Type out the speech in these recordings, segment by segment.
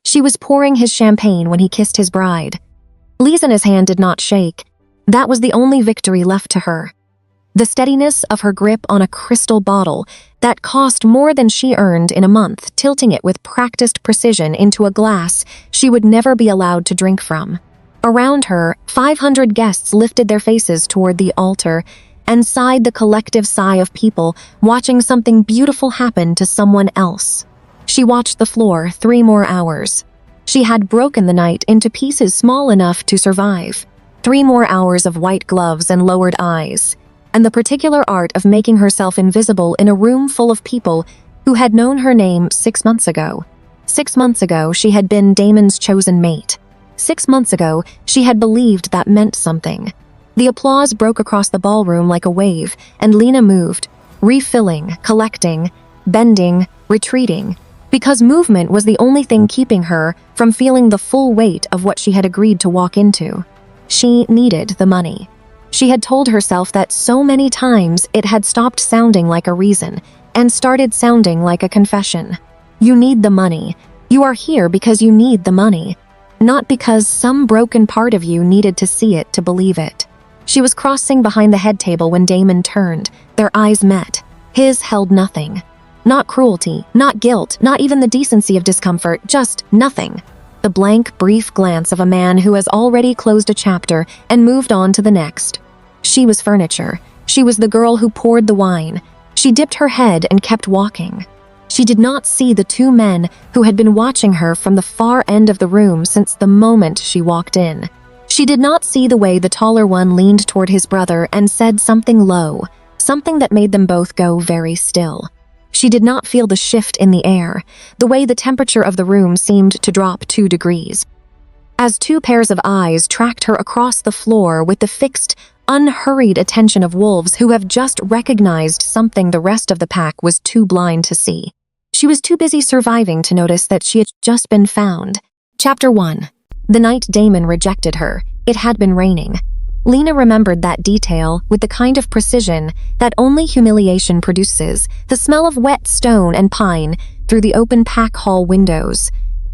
She was pouring his champagne when he kissed his bride. Lisa's hand did not shake. That was the only victory left to her. The steadiness of her grip on a crystal bottle that cost more than she earned in a month, tilting it with practiced precision into a glass she would never be allowed to drink from. Around her, 500 guests lifted their faces toward the altar and sighed the collective sigh of people watching something beautiful happen to someone else. She watched the floor 3 more hours. She had broken the night into pieces small enough to survive. 3 more hours of white gloves and lowered eyes, and the particular art of making herself invisible in a room full of people who had known her name 6 months ago. 6 months ago, she had been Damon's chosen mate. 6 months ago, she had believed that meant something. The applause broke across the ballroom like a wave, and Lena moved, refilling, collecting, bending, retreating, because movement was the only thing keeping her from feeling the full weight of what she had agreed to walk into. She needed the money. She had told herself that so many times it had stopped sounding like a reason and started sounding like a confession. You need the money. You are here because you need the money, not because some broken part of you needed to see it to believe it. She was crossing behind the head table when Damon turned. Their eyes met. His held nothing. Not cruelty, not guilt, not even the decency of discomfort, just nothing. The blank, brief glance of a man who has already closed a chapter and moved on to the next. She was furniture. She was the girl who poured the wine. She dipped her head and kept walking. She did not see the 2 men who had been watching her from the far end of the room since the moment she walked in. She did not see the way the taller one leaned toward his brother and said something low, something that made them both go very still. She did not feel the shift in the air, the way the temperature of the room seemed to drop 2 degrees. As 2 pairs of eyes tracked her across the floor with the fixed, unhurried attention of wolves who have just recognized something the rest of the pack was too blind to see. She was too busy surviving to notice that she had just been found. Chapter 1. The night Damon rejected her, it had been raining. Lena remembered that detail with the kind of precision that only humiliation produces, the smell of wet stone and pine through the open pack hall windows,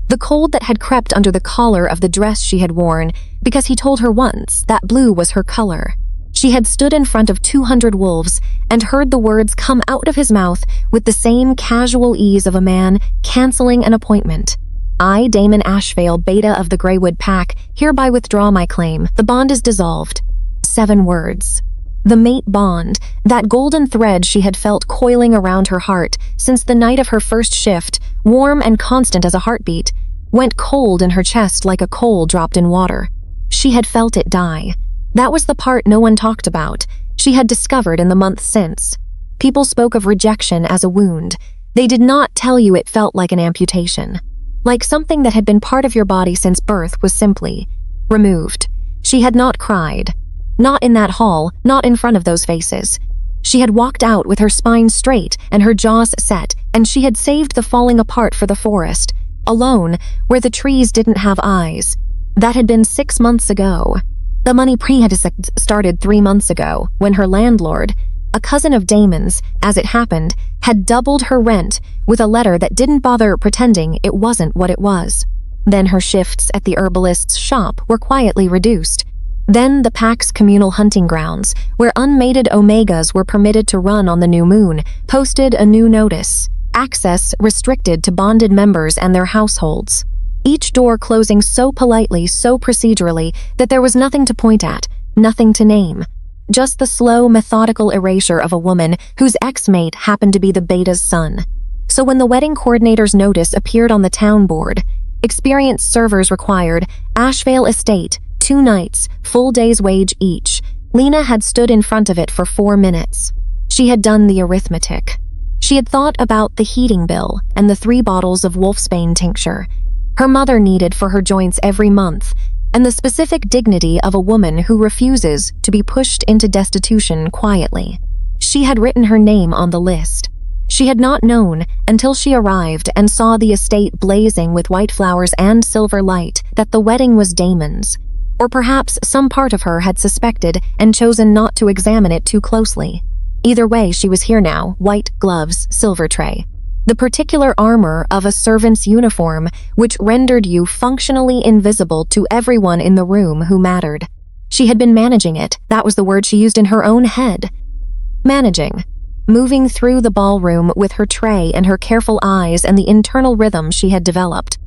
the cold that had crept under the collar of the dress she had worn because he told her once that blue was her color. She had stood in front of 200 wolves and heard the words come out of his mouth with the same casual ease of a man canceling an appointment. I, Damon Ashvale, beta of the Greywood Pack, hereby withdraw my claim. The bond is dissolved. 7 words. The mate bond, that golden thread she had felt coiling around her heart since the night of her first shift, warm and constant as a heartbeat, went cold in her chest like a coal dropped in water. She had felt it die. That was the part no one talked about. She had discovered in the months since. People spoke of rejection as a wound. They did not tell you it felt like an amputation. Like something that had been part of your body since birth was simply removed. She had not cried. Not in that hall, not in front of those faces. She had walked out with her spine straight and her jaws set, and she had saved the falling apart for the forest, alone, where the trees didn't have eyes. That had been 6 months ago. The money had started 3 months ago, when her landlord, a cousin of Damon's, as it happened, had doubled her rent with a letter that didn't bother pretending it wasn't what it was. Then her shifts at the herbalist's shop were quietly reduced. Then the pack's communal hunting grounds, where unmated omegas were permitted to run on the new moon, posted a new notice. Access restricted to bonded members and their households. Each door closing so politely, so procedurally, that there was nothing to point at, nothing to name. Just the slow, methodical erasure of a woman whose ex-mate happened to be the beta's son. So when the wedding coordinator's notice appeared on the town board, experienced servers required, Ashvale Estate, 2 nights, full day's wage each. Lena had stood in front of it for 4 minutes. She had done the arithmetic. She had thought about the heating bill and the 3 bottles of wolfsbane tincture her mother needed for her joints every month, and the specific dignity of a woman who refuses to be pushed into destitution quietly. She had written her name on the list. She had not known until she arrived and saw the estate blazing with white flowers and silver light that the wedding was Damon's. Or perhaps some part of her had suspected and chosen not to examine it too closely. Either way, she was here now, white gloves, silver tray. the particular armor of a servant's uniform, which rendered you functionally invisible to everyone in the room who mattered. She had been managing it. That was the word she used in her own head. Managing. Moving through the ballroom with her tray and her careful eyes and the internal rhythm she had developed.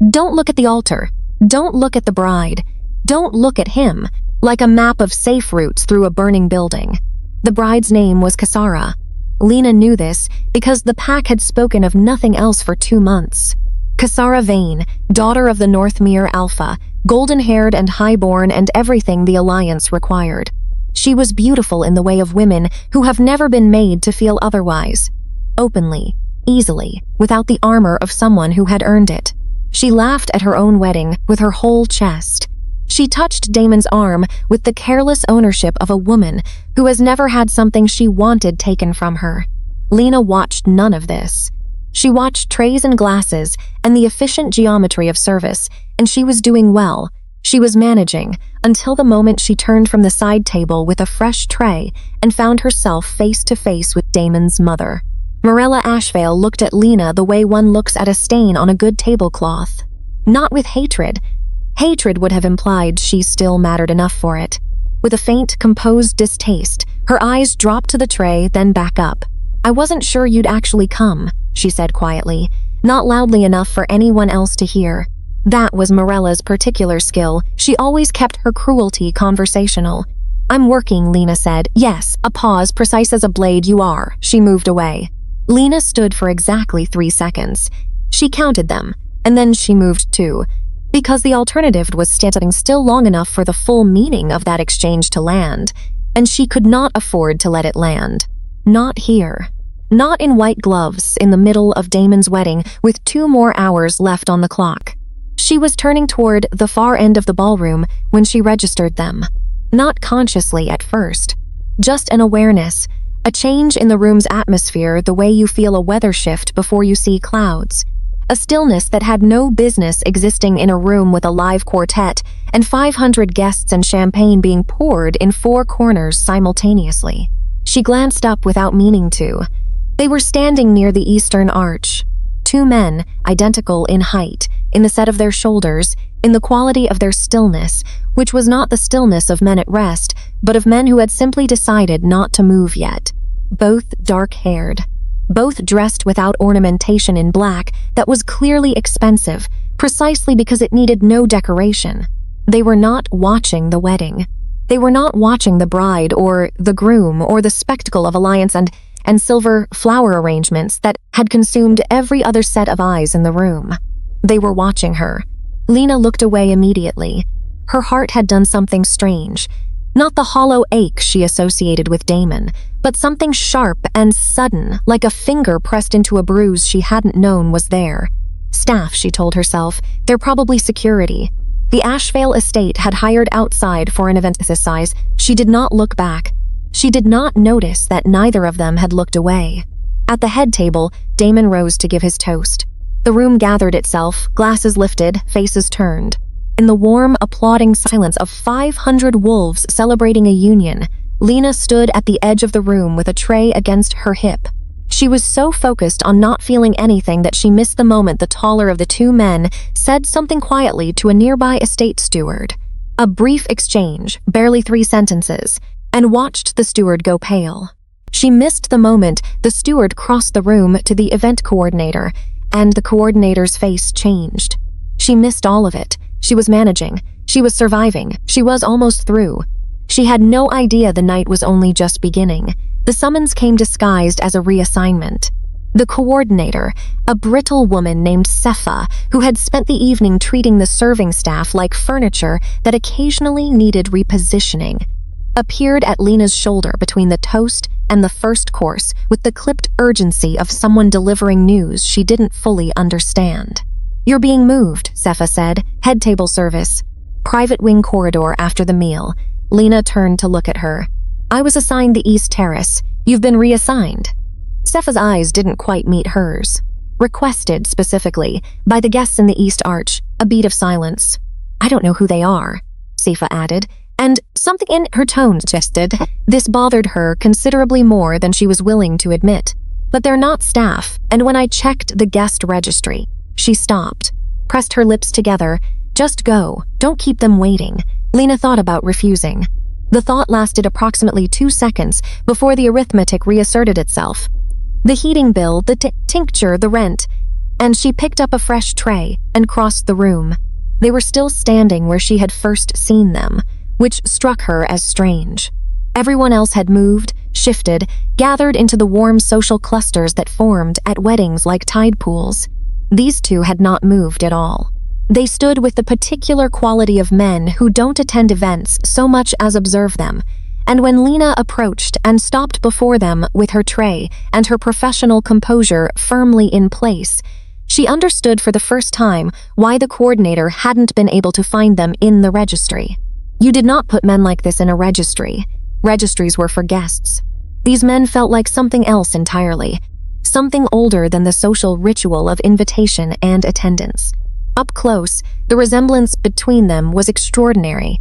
Don't look at the altar. Don't look at the bride. Don't look at him, like a map of safe routes through a burning building. The bride's name was Kasara. Lena knew this because the pack had spoken of nothing else for 2 months. Kasara Vane, daughter of the Northmere Alpha, golden-haired and high-born and everything the Alliance required. She was beautiful in the way of women who have never been made to feel otherwise. Openly, easily, without the armor of someone who had earned it. She laughed at her own wedding with her whole chest. She touched Damon's arm with the careless ownership of a woman who has never had something she wanted taken from her. Lena watched none of this. She watched trays and glasses and the efficient geometry of service, and she was doing well. She was managing, until the moment she turned from the side table with a fresh tray and found herself face to face with Damon's mother. Morella Ashvale looked at Lena the way one looks at a stain on a good tablecloth. Not with hatred. Hatred would have implied she still mattered enough for it. With a faint, composed distaste, her eyes dropped to the tray, then back up. "I wasn't sure you'd actually come," she said quietly, not loudly enough for anyone else to hear. That was Morella's particular skill. She always kept her cruelty conversational. "I'm working," Lena said. "Yes," a pause, precise as a blade. "You are." She moved away. Lena stood for exactly 3 seconds. She counted them, and then she moved too, because the alternative was standing still long enough for the full meaning of that exchange to land, and she could not afford to let it land. Not here. Not in white gloves, in the middle of Damon's wedding, with 2 more hours left on the clock. She was turning toward the far end of the ballroom when she registered them. Not consciously at first. Just an awareness, a change in the room's atmosphere, the way you feel a weather shift before you see clouds. A stillness that had no business existing in a room with a live quartet and 500 guests and champagne being poured in 4 corners simultaneously. She glanced up without meaning to. They were standing near the eastern arch. 2 men, identical in height, in the set of their shoulders, in the quality of their stillness, which was not the stillness of men at rest, but of men who had simply decided not to move yet. Both dark-haired. Both dressed without ornamentation in black that was clearly expensive, precisely because it needed no decoration. They were not watching the wedding. They were not watching the bride or the groom or the spectacle of alliance and silver flower arrangements that had consumed every other set of eyes in the room. They were watching her. Lena looked away immediately. Her heart had done something strange. Not the hollow ache she associated with Damon, but something sharp and sudden, like a finger pressed into a bruise she hadn't known was there. Staff, she told herself. They're probably security. The Ashvale estate had hired outside for an event this size. She did not look back. She did not notice that neither of them had looked away. At the head table, Damon rose to give his toast. The room gathered itself, glasses lifted, faces turned. In the warm, applauding silence of 500 wolves celebrating a union, Lena stood at the edge of the room with a tray against her hip. She was so focused on not feeling anything that she missed the moment the taller of the 2 men said something quietly to a nearby estate steward. A brief exchange, barely 3 sentences, and watched the steward go pale. She missed the moment the steward crossed the room to the event coordinator, and the coordinator's face changed. She missed all of it. She was managing. She was surviving. She was almost through. She had no idea the night was only just beginning. The summons came disguised as a reassignment. The coordinator, a brittle woman named Sepha, who had spent the evening treating the serving staff like furniture that occasionally needed repositioning, appeared at Lena's shoulder between the toast and the first course with the clipped urgency of someone delivering news she didn't fully understand. "You're being moved," Sepha said. "Head table service. Private wing corridor after the meal." Lena turned to look at her. "I was assigned the East Terrace. You've been reassigned." Sepha's eyes didn't quite meet hers. "Requested, specifically, by the guests in the East Arch." A beat of silence. "I don't know who they are," Sepha added, and something in her tone suggested this bothered her considerably more than she was willing to admit. But they're not staff, and when I checked the guest registry, she stopped, pressed her lips together. Just go, don't keep them waiting. Lena thought about refusing. The thought lasted approximately 2 seconds before the arithmetic reasserted itself. The heating bill, the tincture, the rent, and she picked up a fresh tray and crossed the room. They were still standing where she had first seen them, which struck her as strange. Everyone else had moved, shifted, gathered into the warm social clusters that formed at weddings like tide pools. These two had not moved at all. They stood with the particular quality of men who don't attend events so much as observe them, and when Lena approached and stopped before them with her tray and her professional composure firmly in place, she understood for the first time why the coordinator hadn't been able to find them in the registry. You did not put men like this in a registry. Registries were for guests. These men felt like something else entirely, something older than the social ritual of invitation and attendance. Up close, the resemblance between them was extraordinary,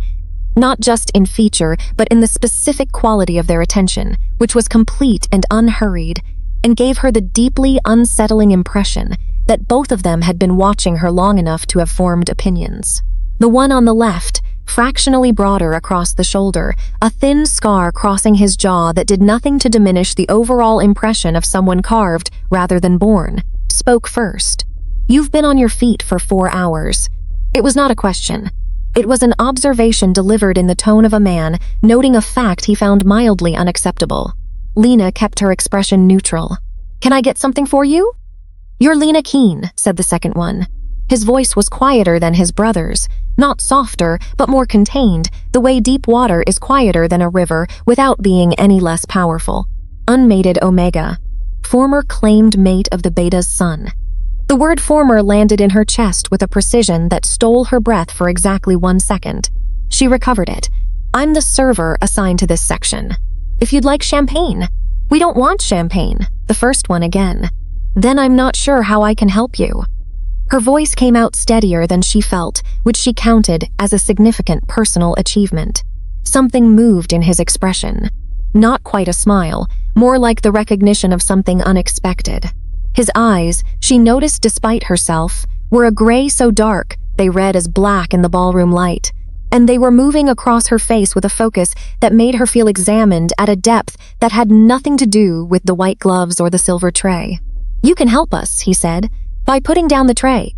not just in feature, but in the specific quality of their attention, which was complete and unhurried, and gave her the deeply unsettling impression that both of them had been watching her long enough to have formed opinions. The one on the left, fractionally broader across the shoulder, a thin scar crossing his jaw that did nothing to diminish the overall impression of someone carved rather than born, spoke first. "You've been on your feet for 4 hours." It was not a question. It was an observation delivered in the tone of a man noting a fact he found mildly unacceptable. Lena kept her expression neutral. "Can I get something for you?" "You're Lena Keen," said the second one. His voice was quieter than his brother's, not softer, but more contained, the way deep water is quieter than a river without being any less powerful. Unmated Omega. Former claimed mate of the Beta's son. The word former landed in her chest with a precision that stole her breath for exactly 1 second. She recovered it. "I'm the server assigned to this section. If you'd like champagne." "We don't want champagne," the first one again. "Then I'm not sure how I can help you." Her voice came out steadier than she felt, which she counted as a significant personal achievement. Something moved in his expression. Not quite a smile, more like the recognition of something unexpected. His eyes, she noticed despite herself, were a gray so dark they read as black in the ballroom light, and they were moving across her face with a focus that made her feel examined at a depth that had nothing to do with the white gloves or the silver tray. "You can help us," he said, "by putting down the tray."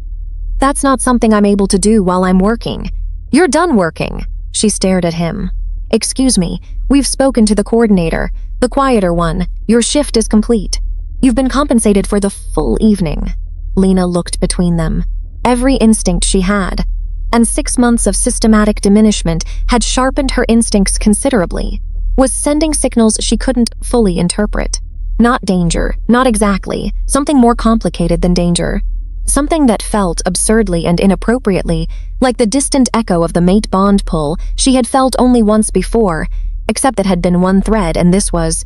"That's not something I'm able to do while I'm working." "You're done working." She stared at him. "Excuse me, we've spoken to the coordinator, the quieter one. Your shift is complete. You've been compensated for the full evening." Lena looked between them. Every instinct she had, and 6 months of systematic diminishment had sharpened her instincts considerably, was sending signals she couldn't fully interpret. Not danger, not exactly, something more complicated than danger. Something that felt absurdly and inappropriately like the distant echo of the mate bond pull she had felt only once before, except that had been one thread, and this was...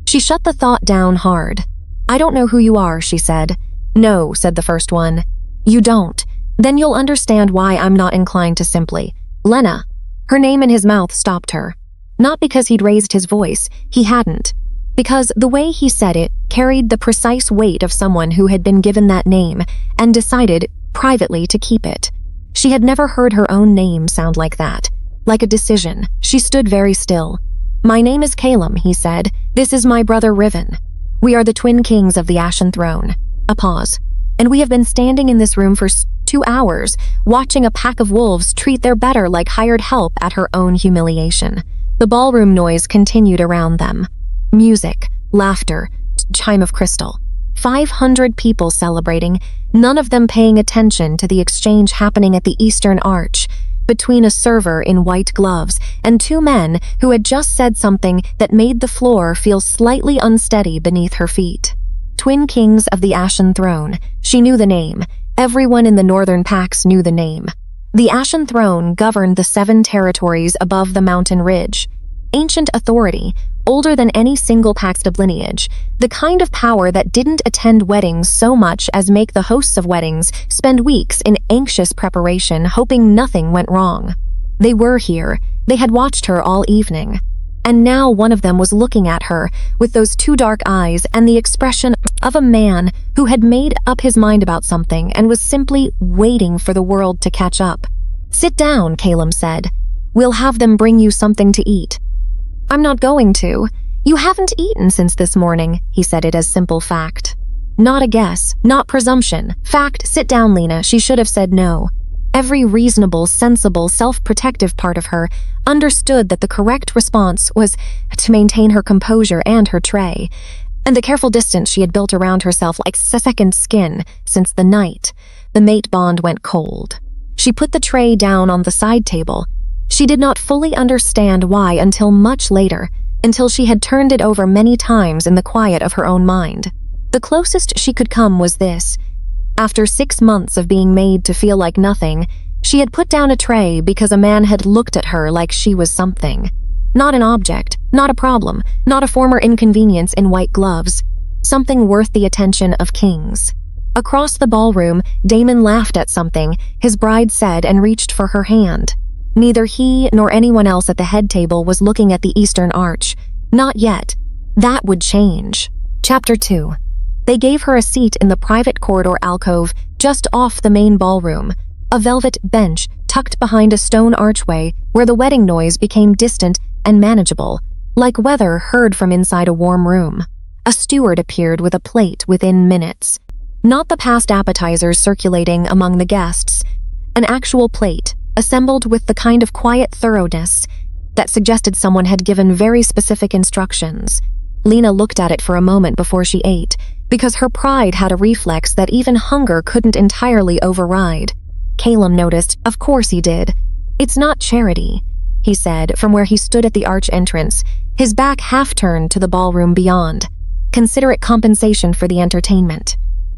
She shut the thought down hard. "I don't know who you are," she said. "No," said the first one. "You don't. Then you'll understand why I'm not inclined to simply... Lena." Her name in his mouth stopped her. Not because he'd raised his voice, he hadn't. Because the way he said it carried the precise weight of someone who had been given that name and decided, privately, to keep it. She had never heard her own name sound like that. Like a decision. She stood very still. "My name is Calum," he said. "This is my brother Riven. We are the twin kings of the Ashen Throne." A pause. "And we have been standing in this room for 2 hours, watching a pack of wolves treat their better like hired help at her own humiliation." The ballroom noise continued around them. Music, laughter, chime of crystal. 500 people celebrating, none of them paying attention to the exchange happening at the Eastern Arch, between a server in white gloves and 2 men who had just said something that made the floor feel slightly unsteady beneath her feet. Twin Kings of the Ashen Throne. She knew the name. Everyone in the northern packs knew the name. The Ashen Throne governed the 7 territories above the mountain ridge. Ancient authority, older than any single pack's lineage, the kind of power that didn't attend weddings so much as make the hosts of weddings spend weeks in anxious preparation hoping nothing went wrong. They were here. They had watched her all evening. And now one of them was looking at her with those two dark eyes and the expression of a man who had made up his mind about something and was simply waiting for the world to catch up. "Sit down," Calum said. "We'll have them bring you something to eat." "I'm not going to. You haven't eaten since this morning," he said it as simple fact. Not a guess, not presumption. Fact. "Sit down, Lena." She should have said no. Every reasonable, sensible, self-protective part of her understood that the correct response was to maintain her composure and her tray, and the careful distance she had built around herself like second skin since the night the mate bond went cold. She put the tray down on the side table. She did not fully understand why until much later, until she had turned it over many times in the quiet of her own mind. The closest she could come was this. After 6 months of being made to feel like nothing, she had put down a tray because a man had looked at her like she was something. Not an object, not a problem, not a former inconvenience in white gloves. Something worth the attention of kings. Across the ballroom, Damon laughed at something his bride said and reached for her hand. Neither he nor anyone else at the head table was looking at the eastern arch. Not yet. That would change. Chapter 2. They gave her a seat in the private corridor alcove just off the main ballroom, a velvet bench tucked behind a stone archway where the wedding noise became distant and manageable, like weather heard from inside a warm room. A steward appeared with a plate within minutes. Not the past appetizers circulating among the guests, an actual plate, assembled with the kind of quiet thoroughness that suggested someone had given very specific instructions. Lena looked at it for a moment before she ate, because her pride had a reflex that even hunger couldn't entirely override. Calum noticed, of course he did. "It's not charity," he said from where he stood at the arch entrance, his back half-turned to the ballroom beyond. "Consider it compensation for the entertainment."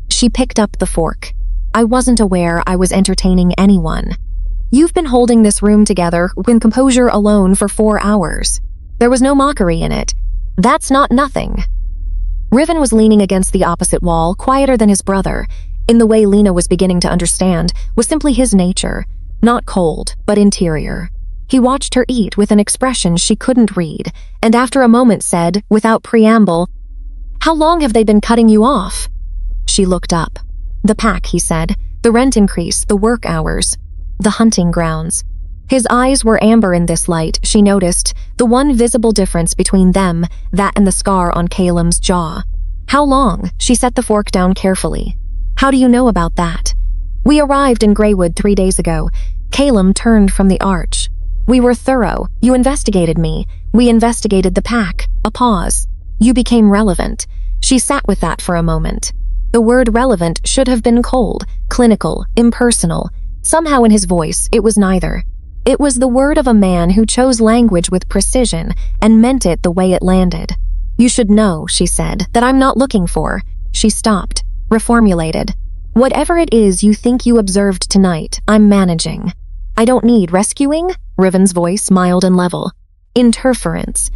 She picked up the fork. "I wasn't aware I was entertaining anyone. You've been holding this room together with composure alone for 4 hours. There was no mockery in it. That's not nothing." Riven was leaning against the opposite wall, quieter than his brother, in the way Lena was beginning to understand was simply his nature, not cold, but interior. He watched her eat with an expression she couldn't read, and after a moment said, without preamble, "How long have they been cutting you off?" She looked up. "The pack," he said, "the rent increase, the work hours, the hunting grounds." His eyes were amber in this light, she noticed, the one visible difference between them, that and the scar on Calum's jaw. "How long?" She set the fork down carefully. "How do you know about that?" "We arrived in Greywood 3 days ago." Calum turned from the arch. "We were thorough. You investigated me. We investigated the pack." A pause. "You became relevant." She sat with that for a moment. The word relevant should have been cold, clinical, impersonal. Somehow in his voice, it was neither. It was the word of a man who chose language with precision and meant it the way it landed. "You should know," she said, "that I'm not looking for." She stopped, reformulated. "Whatever it is you think you observed tonight, I'm managing." "I don't need rescuing?" Riven's voice, mild and level. "Interference."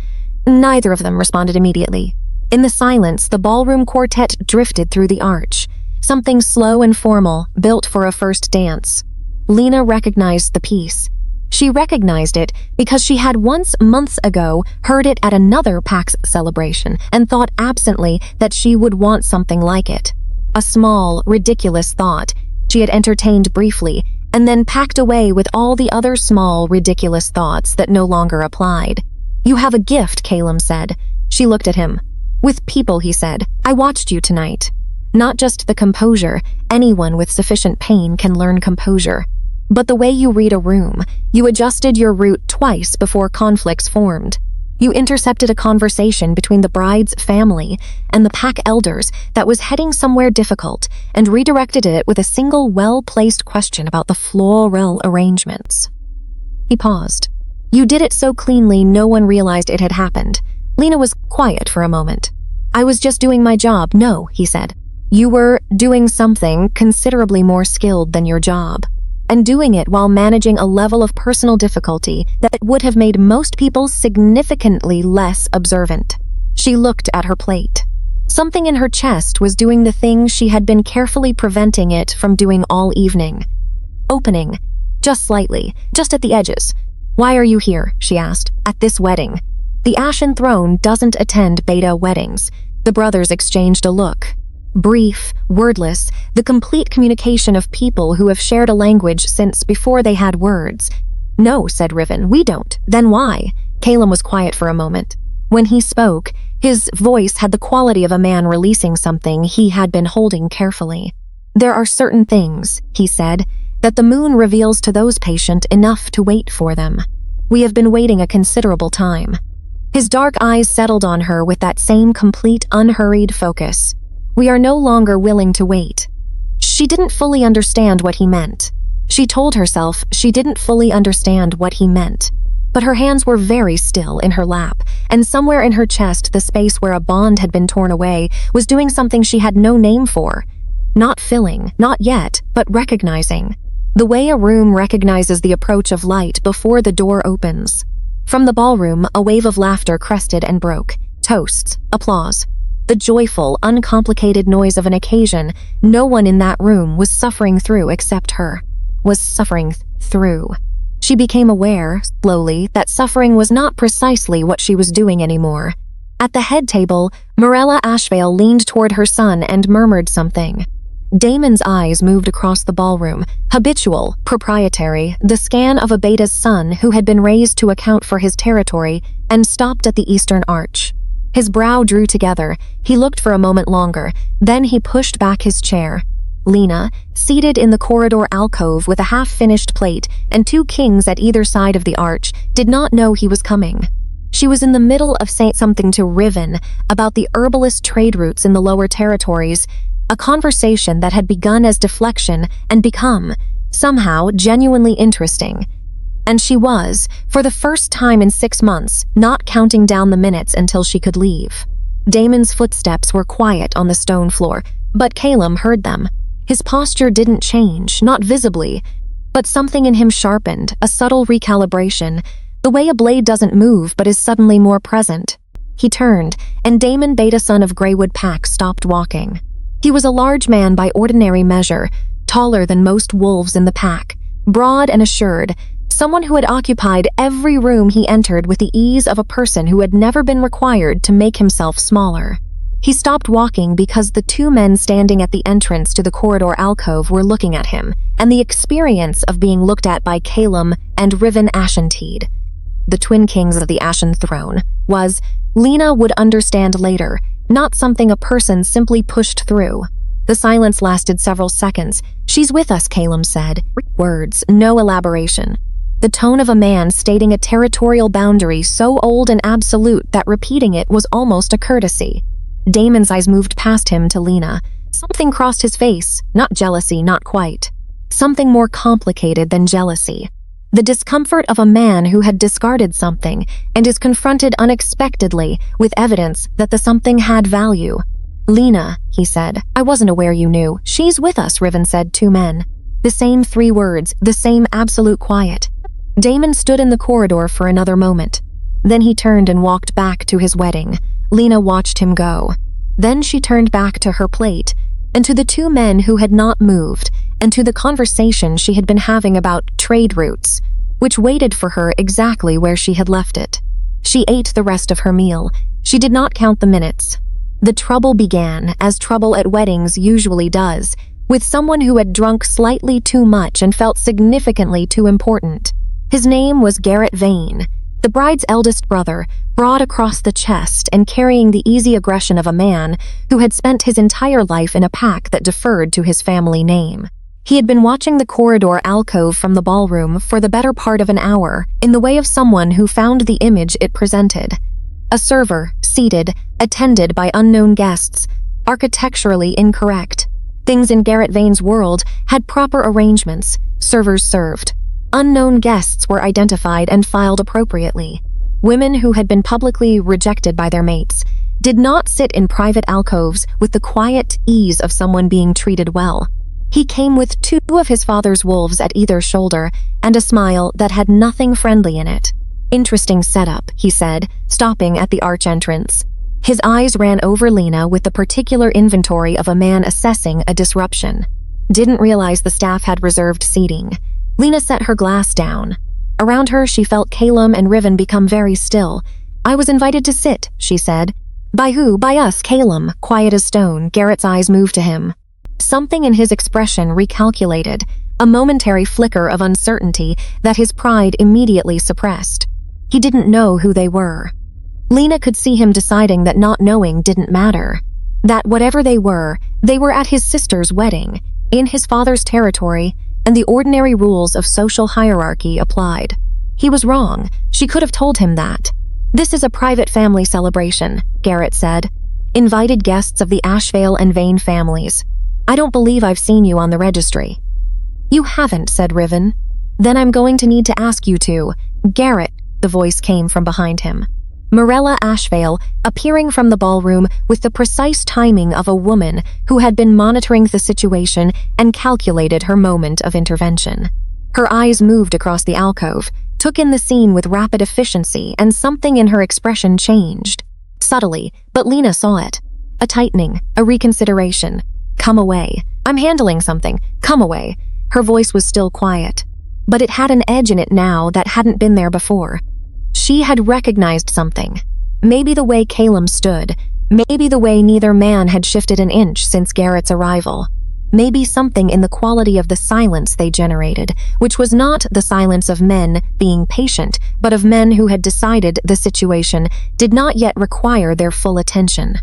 Neither of them responded immediately. In the silence, the ballroom quartet drifted through the arch. Something slow and formal, built for a first dance. Lena recognized the piece. She recognized it because she had once, months ago, heard it at another PAX celebration and thought absently that she would want something like it. A small, ridiculous thought she had entertained briefly and then packed away with all the other small, ridiculous thoughts that no longer applied. "You have a gift," Calum said. She looked at him. "With people," he said. "I watched you tonight. Not just the composure. Anyone with sufficient pain can learn composure. But the way you read a room, you adjusted your route twice before conflicts formed. You intercepted a conversation between the bride's family and the pack elders that was heading somewhere difficult and redirected it with a single well-placed question about the floral arrangements." He paused. "You did it so cleanly no one realized it had happened." Lena was quiet for a moment. "I was just doing my job." "No," he said. "You were doing something considerably more skilled than your job. And doing it while managing a level of personal difficulty that would have made most people significantly less observant." She looked at her plate. Something in her chest was doing the thing she had been carefully preventing it from doing all evening. Opening, just slightly, just at the edges. "Why are you here?" she asked. "At this wedding." The Ashen Throne doesn't attend beta weddings. The brothers exchanged a look. Brief, wordless, the complete communication of people who have shared a language since before they had words. "No," said Riven, "we don't." "Then why?" Calum was quiet for a moment. When he spoke, his voice had the quality of a man releasing something he had been holding carefully. "There are certain things," he said, "that the moon reveals to those patient enough to wait for them. We have been waiting a considerable time." His dark eyes settled on her with that same complete, unhurried focus. "We are no longer willing to wait." She didn't fully understand what he meant. She told herself she didn't fully understand what he meant. But her hands were very still in her lap, and somewhere in her chest, the space where a bond had been torn away was doing something she had no name for. Not filling, not yet, but recognizing. The way a room recognizes the approach of light before the door opens. From the ballroom, a wave of laughter crested and broke. Toasts, applause. The joyful, uncomplicated noise of an occasion no one in that room was suffering through except her. Was suffering through. She became aware, slowly, that suffering was not precisely what she was doing anymore. At the head table, Morella Ashvale leaned toward her son and murmured something. Damon's eyes moved across the ballroom, habitual, proprietary, the scan of a beta's son who had been raised to account for his territory, and stopped at the eastern arch. His brow drew together. He looked for a moment longer, then he pushed back his chair. Lena, seated in the corridor alcove with a half-finished plate and two kings at either side of the arch, did not know he was coming. She was in the middle of saying something to Riven about the herbalist trade routes in the lower territories, a conversation that had begun as deflection and become, somehow, genuinely interesting. And she was, for the first time in 6 months, not counting down the minutes until she could leave. Damon's footsteps were quiet on the stone floor, but Calum heard them. His posture didn't change, not visibly, but something in him sharpened, a subtle recalibration, the way a blade doesn't move but is suddenly more present. He turned, and Damon Beta, son of Greywood Pack, stopped walking. He was a large man by ordinary measure, taller than most wolves in the pack, broad and assured, someone who had occupied every room he entered with the ease of a person who had never been required to make himself smaller. He stopped walking because the two men standing at the entrance to the corridor alcove were looking at him, and the experience of being looked at by Calum and Riven Ashenteed, the twin kings of the Ashen Throne, was, Lena would understand later, not something a person simply pushed through. The silence lasted several seconds. "She's with us," Calum said. Words, no elaboration. The tone of a man stating a territorial boundary so old and absolute that repeating it was almost a courtesy. Damon's eyes moved past him to Lena. Something crossed his face, not jealousy, not quite. Something more complicated than jealousy. The discomfort of a man who had discarded something and is confronted unexpectedly with evidence that the something had value. "Lena," he said, "I wasn't aware you knew." "She's with us," Riven said, two men. The same 3 words, the same absolute quiet. Damon stood in the corridor for another moment. Then he turned and walked back to his wedding. Lena watched him go. Then she turned back to her plate, and to the two men who had not moved, and to the conversation she had been having about trade routes, which waited for her exactly where she had left it. She ate the rest of her meal. She did not count the minutes. The trouble began, as trouble at weddings usually does, with someone who had drunk slightly too much and felt significantly too important. His name was Garrett Vane, the bride's eldest brother, broad across the chest and carrying the easy aggression of a man who had spent his entire life in a pack that deferred to his family name. He had been watching the corridor alcove from the ballroom for the better part of an hour, in the way of someone who found the image it presented. A server, seated, attended by unknown guests, architecturally incorrect. Things in Garrett Vane's world had proper arrangements, servers served. Unknown guests were identified and filed appropriately. Women who had been publicly rejected by their mates did not sit in private alcoves with the quiet ease of someone being treated well. He came with 2 of his father's wolves at either shoulder and a smile that had nothing friendly in it. "Interesting setup," he said, stopping at the arch entrance. His eyes ran over Lena with the particular inventory of a man assessing a disruption. Didn't realize the staff had reserved seating. Lena set her glass down. Around her, she felt Calum and Riven become very still. I was invited to sit, she said. By who? By us, Calum. Quiet as stone, Garrett's eyes moved to him. Something in his expression recalculated, a momentary flicker of uncertainty that his pride immediately suppressed. He didn't know who they were. Lena could see him deciding that not knowing didn't matter. That whatever they were at his sister's wedding, in his father's territory, and the ordinary rules of social hierarchy applied. He was wrong. She could have told him that. This is a private family celebration, Garrett said. Invited guests of the Ashvale and Vane families. I don't believe I've seen you on the registry. You haven't, said Riven. Then I'm going to need to ask you to. Garrett, the voice came from behind him. Morella Ashvale, appearing from the ballroom with the precise timing of a woman who had been monitoring the situation and calculated her moment of intervention. Her eyes moved across the alcove, took in the scene with rapid efficiency, and something in her expression changed. Subtly, but Lena saw it. A tightening, a reconsideration. Come away. I'm handling something. Come away. Her voice was still quiet, but it had an edge in it now that hadn't been there before. She had recognized something. Maybe the way Calum stood, maybe the way neither man had shifted an inch since Garrett's arrival. Maybe something in the quality of the silence they generated, which was not the silence of men being patient, but of men who had decided the situation did not yet require their full attention.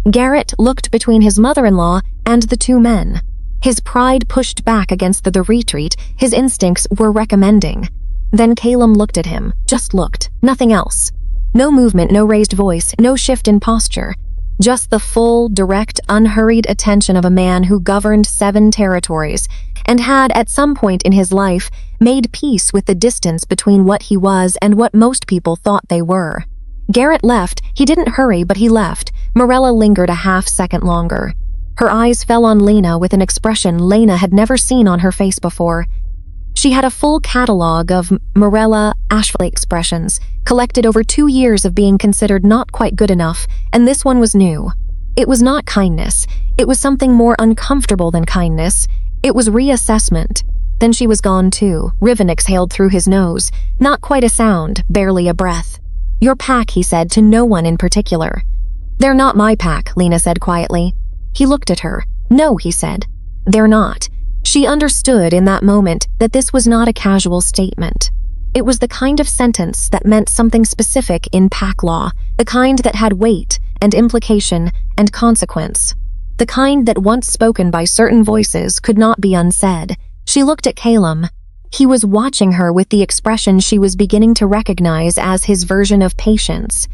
Garrett looked between his mother-in-law and the two men. His pride pushed back against the retreat his instincts were recommending. Then Calum looked at him, just looked, nothing else. No movement, no raised voice, no shift in posture. Just the full, direct, unhurried attention of a man who governed 7 territories and had, at some point in his life, made peace with the distance between what he was and what most people thought they were. Garrett left. He didn't hurry, but he left. Morella lingered a half-second longer. Her eyes fell on Lena with an expression Lena had never seen on her face before. She had a full catalog of Morella Ashvale expressions, collected over 2 years of being considered not quite good enough, and this one was new. It was not kindness. It was something more uncomfortable than kindness. It was reassessment. Then she was gone too. Riven exhaled through his nose. Not quite a sound, barely a breath. Your pack, he said, to no one in particular. They're not my pack, Lena said quietly. He looked at her. No, he said. They're not. She understood in that moment that this was not a casual statement. It was the kind of sentence that meant something specific in pack law, the kind that had weight and implication and consequence, the kind that once spoken by certain voices could not be unsaid. She looked at Calum. He was watching her with the expression she was beginning to recognize as his version of patience,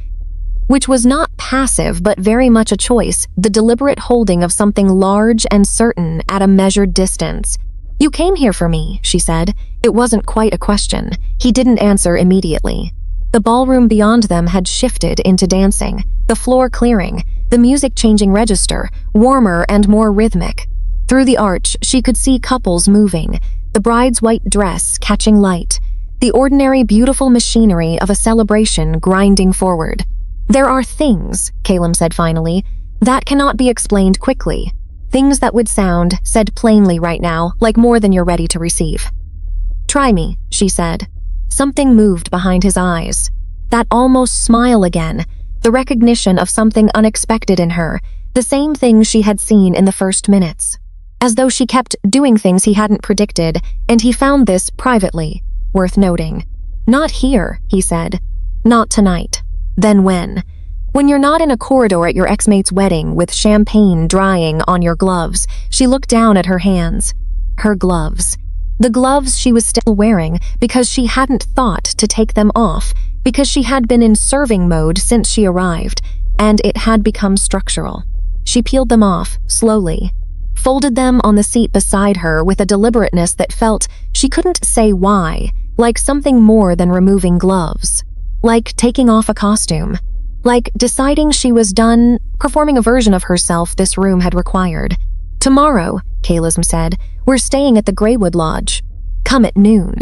which was not passive but very much a choice, the deliberate holding of something large and certain at a measured distance. You came here for me, she said. It wasn't quite a question. He didn't answer immediately. The ballroom beyond them had shifted into dancing, the floor clearing, the music changing register, warmer and more rhythmic. Through the arch, she could see couples moving, the bride's white dress catching light, the ordinary beautiful machinery of a celebration grinding forward. There are things, Calum said finally, that cannot be explained quickly. Things that would sound, said plainly right now, like more than you're ready to receive. Try me, she said. Something moved behind his eyes. That almost smile again, the recognition of something unexpected in her, the same thing she had seen in the first minutes. As though she kept doing things he hadn't predicted, and he found this privately, worth noting. Not here, he said. Not tonight. Then when? When you're not in a corridor at your ex-mate's wedding with champagne drying on your gloves. She looked down at her hands. Her gloves. The gloves she was still wearing because she hadn't thought to take them off, because she had been in serving mode since she arrived, and it had become structural. She peeled them off, slowly, folded them on the seat beside her with a deliberateness that felt, she couldn't say why, like something more than removing gloves. Like taking off a costume. Like deciding she was done performing a version of herself this room had required. Tomorrow, Calum said, we're staying at the Greywood Lodge. Come at noon.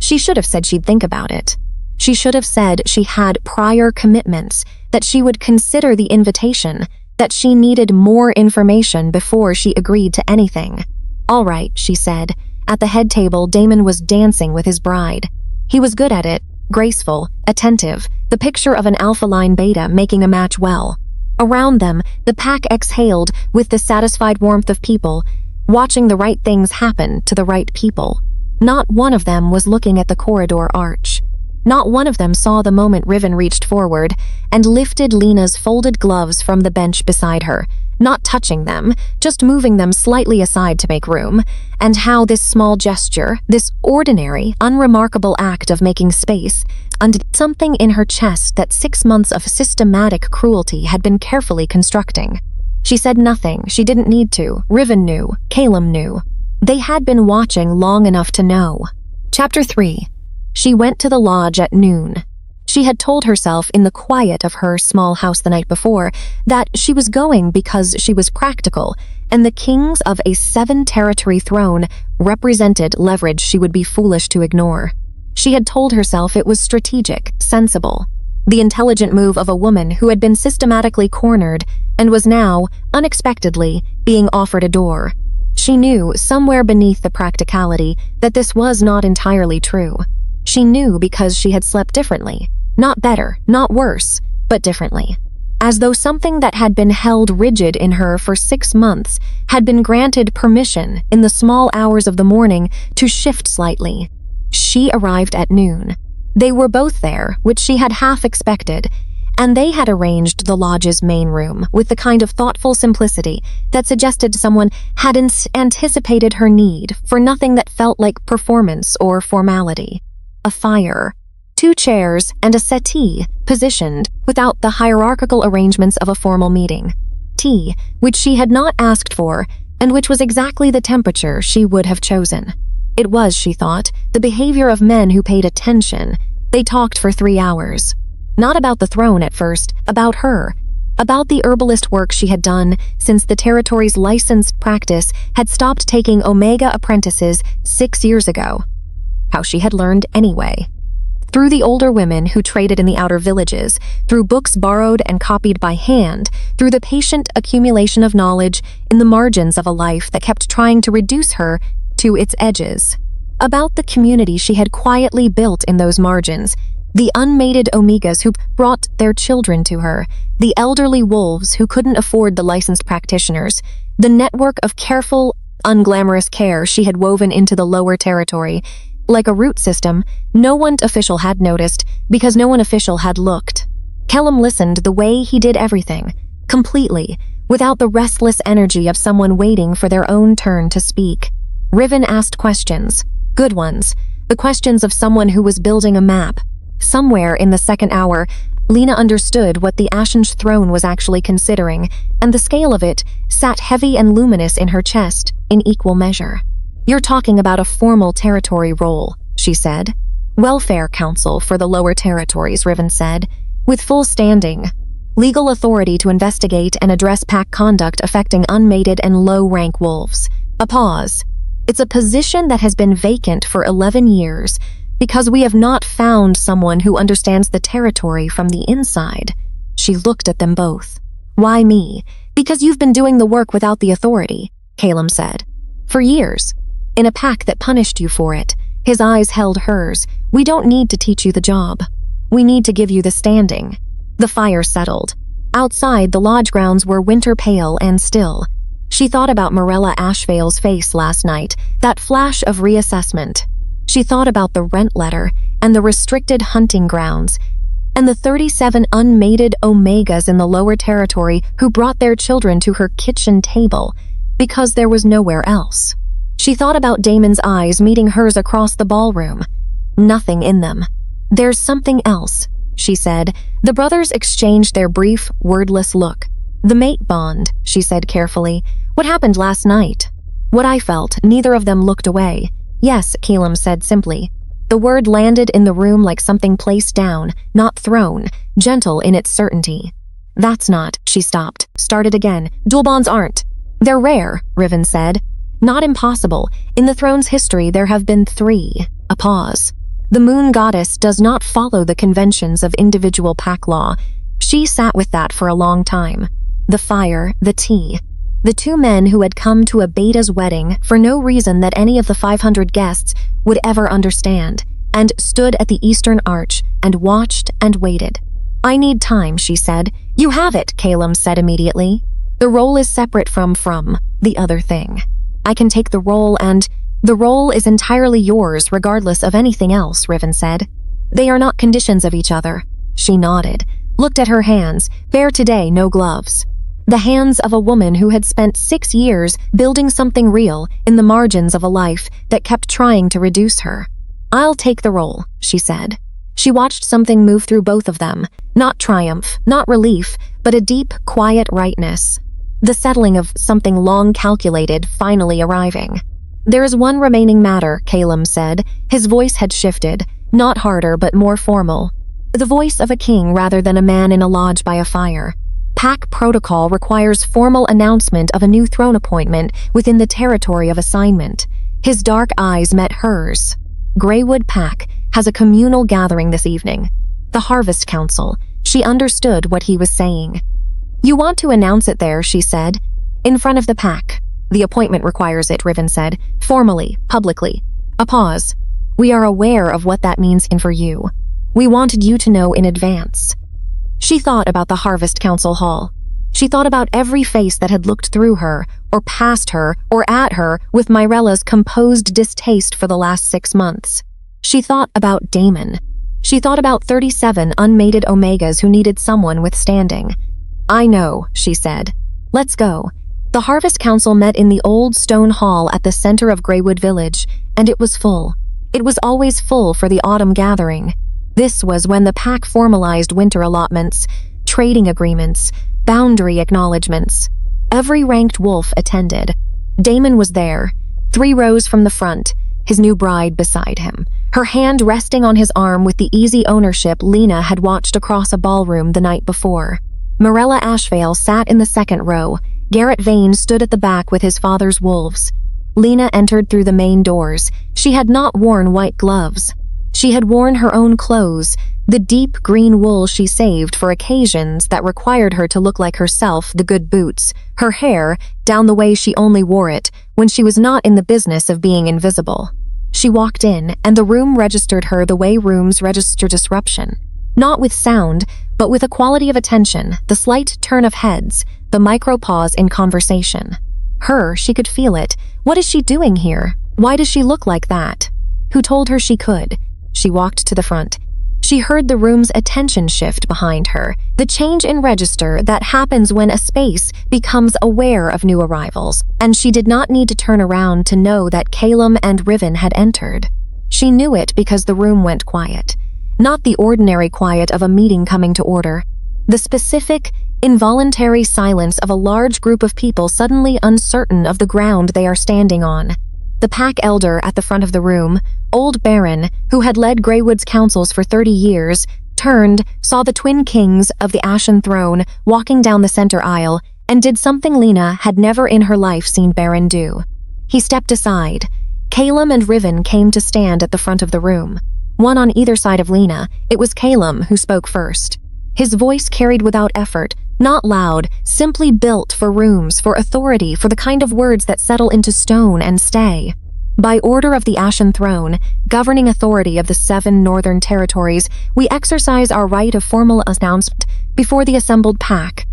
She should have said she'd think about it. She should have said she had prior commitments, that she would consider the invitation, that she needed more information before she agreed to anything. All right, she said. At the head table, Damon was dancing with his bride. He was good at it. graceful, attentive, the picture of an alpha-line beta making a match well. Around them, the pack exhaled with the satisfied warmth of people, watching the right things happen to the right people. Not one of them was looking at the corridor arch. Not one of them saw the moment Riven reached forward and lifted Lena's folded gloves from the bench beside her, not touching them, just moving them slightly aside to make room, and how this small gesture, this ordinary, unremarkable act of making space, undid something in her chest that 6 months of systematic cruelty had been carefully constructing. She said nothing. She didn't need to. Riven knew. Calum knew. They had been watching long enough to know. Chapter 3. She went to the lodge at noon. She had told herself in the quiet of her small house the night before that she was going because she was practical, and the kings of a 7-territory throne represented leverage she would be foolish to ignore. She had told herself it was strategic, sensible, the intelligent move of a woman who had been systematically cornered and was now, unexpectedly, being offered a door. She knew, somewhere beneath the practicality, that this was not entirely true. She knew because she had slept differently. Not better, not worse, but differently. As though something that had been held rigid in her for 6 months had been granted permission in the small hours of the morning to shift slightly. She arrived at noon. They were both there, which she had half expected, and they had arranged the lodge's main room with the kind of thoughtful simplicity that suggested someone hadn't anticipated her need for nothing that felt like performance or formality. A fire, 2 chairs, and a settee positioned without the hierarchical arrangements of a formal meeting. Tea, which she had not asked for, and which was exactly the temperature she would have chosen. It was, she thought, the behavior of men who paid attention. They talked for 3 hours. Not about the throne at first, about her. About the herbalist work she had done since the territory's licensed practice had stopped taking Omega apprentices 6 years ago. How she had learned anyway. Through the older women who traded in the outer villages, through books borrowed and copied by hand, through the patient accumulation of knowledge in the margins of a life that kept trying to reduce her to its edges. About the community she had quietly built in those margins, the unmated Omegas who brought their children to her, the elderly wolves who couldn't afford the licensed practitioners, the network of careful, unglamorous care she had woven into the lower territory. Like a root system, no one official had noticed because no one official had looked. Calum listened the way he did everything, completely, without the restless energy of someone waiting for their own turn to speak. Riven asked questions, good ones, the questions of someone who was building a map. Somewhere in the second hour, Lena understood what the Ashen's throne was actually considering, and the scale of it sat heavy and luminous in her chest in equal measure. You're talking about a formal territory role, she said. Welfare Council for the lower territories, Riven said, with full standing. Legal authority to investigate and address pack conduct affecting unmated and low-rank wolves. A pause. It's a position that has been vacant for 11 years because we have not found someone who understands the territory from the inside. She looked at them both. Why me? Because you've been doing the work without the authority, Calum said. For years. In a pack that punished you for it. His eyes held hers. We don't need to teach you the job. We need to give you the standing. The fire settled. Outside, the lodge grounds were winter pale and still. She thought about Morella Ashvale's face last night, that flash of reassessment. She thought about the rent letter and the restricted hunting grounds, and the 37 unmated Omegas in the lower territory who brought their children to her kitchen table because there was nowhere else. She thought about Damon's eyes meeting hers across the ballroom. Nothing in them. There's something else, she said. The brothers exchanged their brief, wordless look. The mate bond, she said carefully. What happened last night? What I felt, neither of them looked away. Yes, Calum said simply. The word landed in the room like something placed down, not thrown, gentle in its certainty. That's not, she stopped, started again. Dual bonds aren't. They're rare, Riven said. Not impossible. In the throne's history, there have been 3. A pause. The moon goddess does not follow the conventions of individual pack law. She sat with that for a long time. The fire, the tea. The 2 men who had come to a beta's wedding for no reason that any of the 500 guests would ever understand, and stood at the eastern arch, and watched and waited. "I need time," she said. "You have it," Calum said immediately. "The role is separate from the other thing. I can take the role and the role is entirely yours regardless of anything else," Riven said. "They are not conditions of each other." She nodded, looked at her hands, bare today, no gloves. The hands of a woman who had spent 6 years building something real in the margins of a life that kept trying to reduce her. "I'll take the role," she said. She watched something move through both of them, not triumph, not relief, but a deep, quiet rightness. The settling of something long calculated finally arriving. "There is one remaining matter," Calum said. His voice had shifted, not harder but more formal. The voice of a king rather than a man in a lodge by a fire. Pack protocol requires formal announcement of a new throne appointment within the territory of assignment. His dark eyes met hers. "Greywood Pack has a communal gathering this evening. The Harvest Council." She understood what he was saying. "You want to announce it there," she said. "In front of the pack. The appointment requires it," Riven said. "Formally, publicly." A pause. "We are aware of what that means for you. We wanted you to know in advance." She thought about the Harvest Council Hall. She thought about every face that had looked through her, or past her, or at her with Myrella's composed distaste for the last 6 months. She thought about Damon. She thought about 37 unmated Omegas who needed someone with standing. "I know," she said. "Let's go." The Harvest Council met in the old stone hall at the center of Greywood Village, and it was full. It was always full for the autumn gathering. This was when the pack formalized winter allotments, trading agreements, boundary acknowledgements. Every ranked wolf attended. Damon was there, 3 rows from the front, his new bride beside him, her hand resting on his arm with the easy ownership Lena had watched across a ballroom the night before. Marella Ashvale sat in the 2nd row. Garrett Vane stood at the back with his father's wolves. Lena entered through the main doors. She had not worn white gloves. She had worn her own clothes, the deep green wool she saved for occasions that required her to look like herself, the good boots, her hair down the way she only wore it when she was not in the business of being invisible. She walked in, and the room registered her the way rooms register disruption. Not with sound, but with a quality of attention, the slight turn of heads, the micro-pause in conversation. She could feel it. What is she doing here? Why does she look like that? Who told her she could? She walked to the front. She heard the room's attention shift behind her, the change in register that happens when a space becomes aware of new arrivals, and she did not need to turn around to know that Calum and Riven had entered. She knew it because the room went quiet. Not the ordinary quiet of a meeting coming to order. The specific, involuntary silence of a large group of people suddenly uncertain of the ground they are standing on. The pack elder at the front of the room, old Baron, who had led Greywood's councils for 30 years, turned, saw the twin kings of the Ashen Throne walking down the center aisle, and did something Lena had never in her life seen Baron do. He stepped aside. Calum and Riven came to stand at the front of the room. One on either side of Lena. It was Calum who spoke first. His voice carried without effort, not loud, simply built for rooms, for authority, for the kind of words that settle into stone and stay. By order of the Ashen Throne, governing authority of the 7 northern territories, we exercise our right of formal announcement before the assembled pack.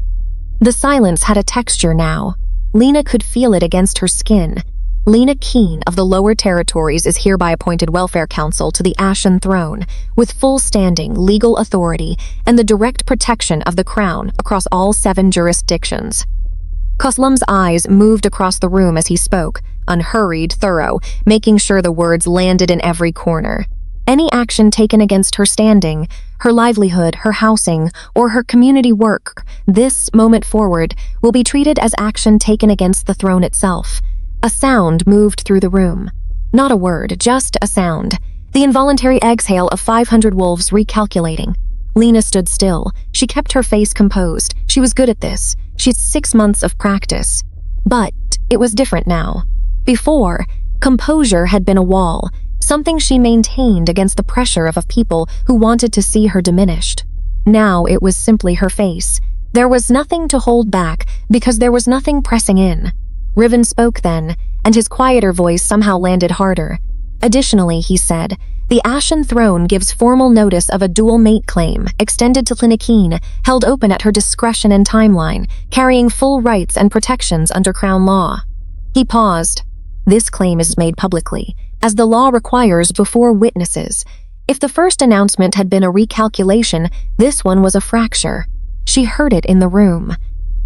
The silence had a texture now. Lena could feel it against her skin. Lena Keen of the lower territories is hereby appointed Welfare Council to the Ashen Throne, with full standing, legal authority, and the direct protection of the Crown across all 7 jurisdictions. Coslum's eyes moved across the room as he spoke, unhurried, thorough, making sure the words landed in every corner. Any action taken against her standing, her livelihood, her housing, or her community work, this moment forward, will be treated as action taken against the throne itself. A sound moved through the room. Not a word, just a sound. The involuntary exhale of 500 wolves recalculating. Lena stood still. She kept her face composed. She was good at this. She had 6 months of practice. But it was different now. Before, composure had been a wall, something she maintained against the pressure of people who wanted to see her diminished. Now it was simply her face. There was nothing to hold back because there was nothing pressing in. Riven spoke then, and his quieter voice somehow landed harder. Additionally, he said, The Ashen Throne gives formal notice of a dual mate claim, extended to Lena Keen, held open at her discretion and timeline, carrying full rights and protections under Crown law. He paused. This claim is made publicly, as the law requires before witnesses. If the first announcement had been a recalculation, this one was a fracture. She heard it in the room.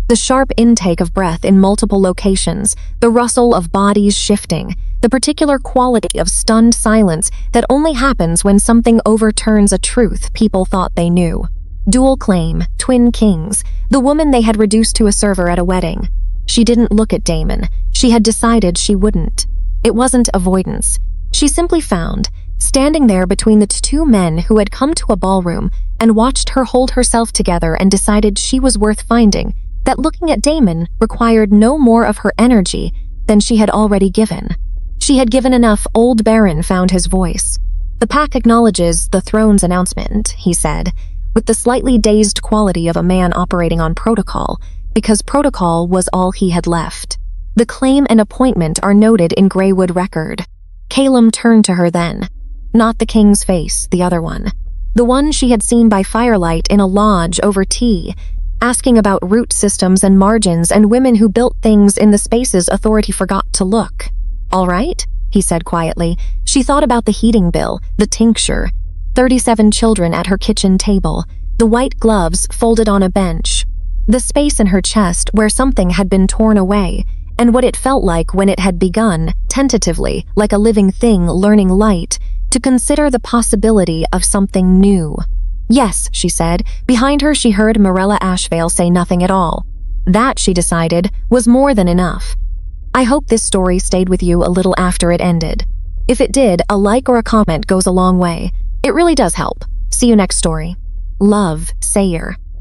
The sharp intake of breath in multiple locations, the rustle of bodies shifting, the particular quality of stunned silence that only happens when something overturns a truth people thought they knew. Dual claim, twin kings, the woman they had reduced to a server at a wedding. She didn't look at Damon. She had decided she wouldn't. It wasn't avoidance. She simply found, standing there between the two men who had come to a ballroom and watched her hold herself together and decided she was worth finding, that looking at Damon required no more of her energy than she had already given. She had given enough. Old Baron found his voice. The pack acknowledges the throne's announcement, he said, with the slightly dazed quality of a man operating on protocol, because protocol was all he had left. The claim and appointment are noted in Greywood record. Calum turned to her then. Not the king's face, the other one. The one she had seen by firelight in a lodge over tea, asking about root systems and margins and women who built things in the spaces authority forgot to look. All right, he said quietly. She thought about the heating bill, the tincture, 37 children at her kitchen table, the white gloves folded on a bench, the space in her chest where something had been torn away, and what it felt like when it had begun, tentatively, like a living thing learning light, to consider the possibility of something new. Yes, she said. Behind her she heard Marilla Ashvale say nothing at all. That, she decided, was more than enough. I hope this story stayed with you a little after it ended. If it did, a like or a comment goes a long way. It really does help. See you next story. Love, Sayer.